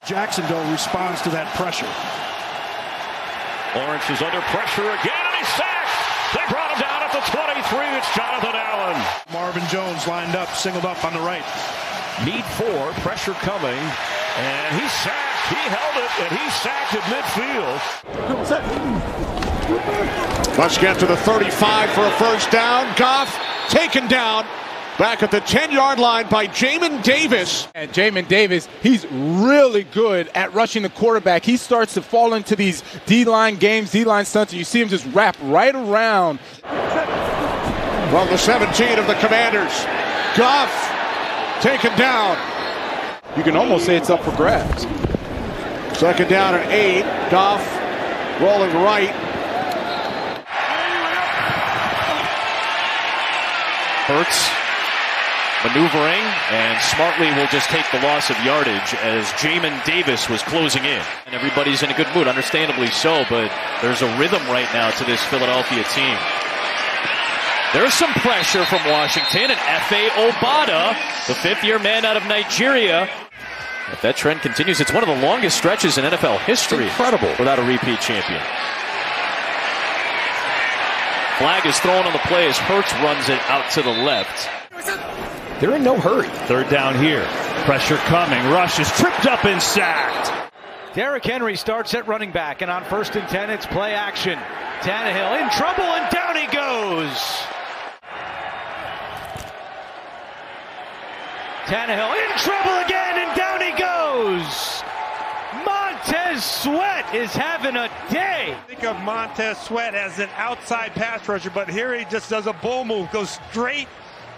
Jacksonville responds to that pressure. Lawrence is under pressure again, and he's sacked. They brought him down at the 23. It's Jonathan Allen. Marvin Jones lined up, singled up on the right. Need 4, pressure coming, and he's sacked. He held it, and he's sacked at midfield. Must get to the 35 for a first down. Goff taken down. Back at the 10-yard line by Jamin Davis. And Jamin Davis, he's really good at rushing the quarterback. He starts to fall into these D-line games, D-line stunts, and you see him just wrap right around. From the 17 of the Commanders, Goff taken down. You can almost say it's up for grabs. Second down and 8. Goff rolling right. Hurts maneuvering, and smartly will just take the loss of yardage as Jamin Davis was closing in. And everybody's in a good mood, understandably so, but there's a rhythm right now to this Philadelphia team. There's some pressure from Washington, and Efe Obada, the fifth-year man out of Nigeria. If that trend continues, it's one of the longest stretches in NFL history. Incredible. Without a repeat champion. Flag is thrown on the play as Hurts runs it out to the left. They're in no hurry. Third down here. Pressure coming. Rush is tripped up and sacked. Derrick Henry starts at running back, and on 1st and 10, it's play action. Tannehill in trouble, and down he goes. Tannehill in trouble again, and down he goes. Montez Sweat is having a day. Think of Montez Sweat as an outside pass rusher, but here he just does a bull move, goes straight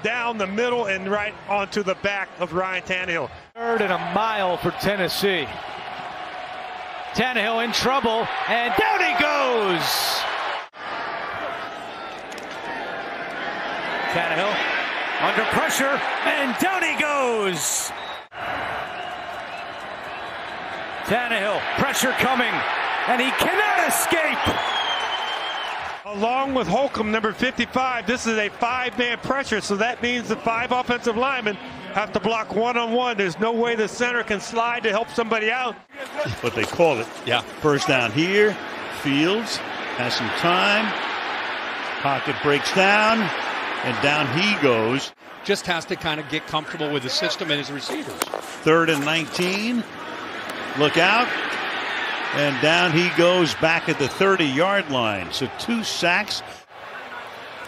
down the middle and right onto the back of Ryan Tannehill. 3rd and a mile for Tennessee. Tannehill in trouble, and down he goes. Tannehill under pressure, and down he goes. Tannehill, pressure coming, and he cannot escape. Along with Holcomb, number 55, this is a 5-man pressure, so that means the 5 offensive linemen have to block one-on-one. There's no way the center can slide to help somebody out. What they call it. Yeah. First down here. Fields has some time. Pocket breaks down, and down he goes. Just has to kind of get comfortable with the system and his receivers. 3rd and 19. Look out. And down he goes back at the 30-yard line. So 2 sacks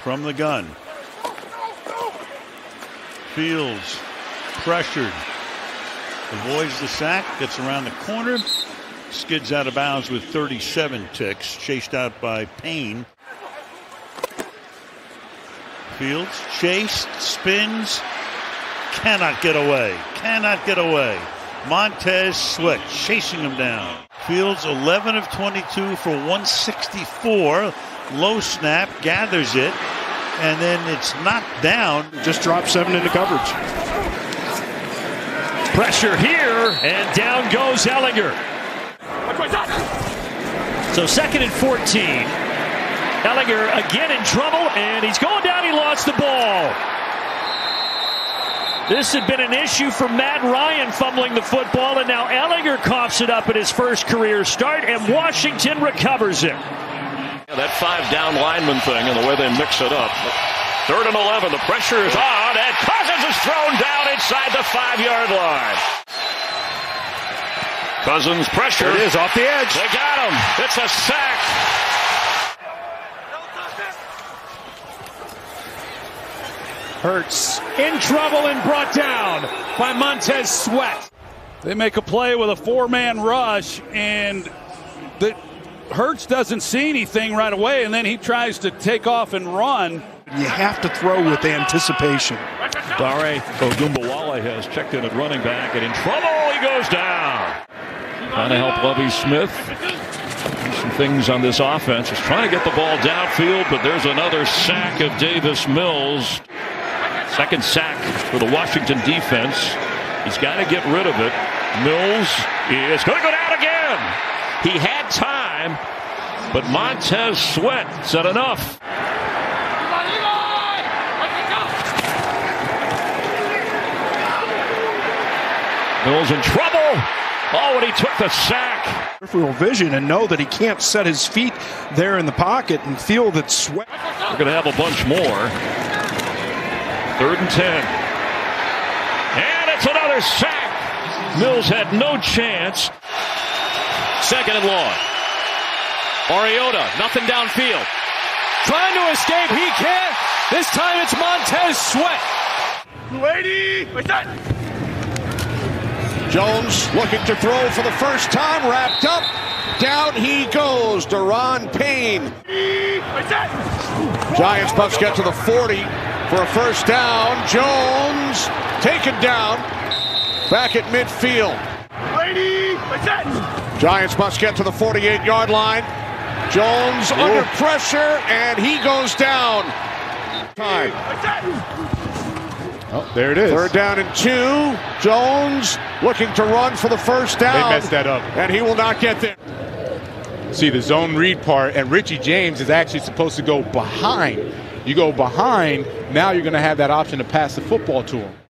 from the gun. Fields pressured. Avoids the sack. Gets around the corner. Skids out of bounds with 37 ticks. Chased out by Payne. Fields chased. Spins. Cannot get away. Cannot get away. Montez Sweat chasing him down. Fields 11 of 22 for 164. Low snap, gathers it, and then it's knocked down. Just dropped 7 into coverage. Pressure here, and down goes Ehlinger. So 2nd and 14. Ehlinger again in trouble, and he's going down. He lost the ball. This had been an issue for Matt Ryan fumbling the football, and now Ehlinger coughs it up at his first career start, and Washington recovers it. Yeah, that 5-down lineman thing and the way they mix it up. 3rd and 11, the pressure is on, and Cousins is thrown down inside the 5-yard line. Cousins pressure. It is off the edge. They got him. It's a sack. Hurts in trouble and brought down by Montez Sweat. They make a play with a 4-man rush, and Hurts doesn't see anything right away, and then he tries to take off and run. You have to throw with anticipation. Dare Ogunbowale has checked in at running back, and in trouble, he goes down. Trying to help Lovie Smith do some things on this offense. He's trying to get the ball downfield, but there's another sack of Davis Mills. 2nd sack for the Washington defense. He's got to get rid of it. Mills is going to go down again. He had time, but Montez Sweat said enough. Mills in trouble, Oh, and he took the sack. Peripheral vision and know that he can't set his feet there in the pocket and feel that Sweat. We're going to have a bunch more. 3rd and 10. And it's another sack. Mills had no chance. 2nd and long. Mariota, nothing downfield. Trying to escape, he can't. This time it's Montez Sweat. Jones looking to throw for the first time, wrapped up. Down he goes, Daron Payne. Giants must get to the 40 for a first down. Jones taken down, back at midfield. Giants must get to the 48-yard line. Jones under pressure, and he goes down. Time. Oh, there it is. 3rd down and 2. Jones looking to run for the first down. They messed that up. And he will not get there. See the zone read part, and Richie James is actually supposed to go behind. You go behind, now you're going to have that option to pass the football to him.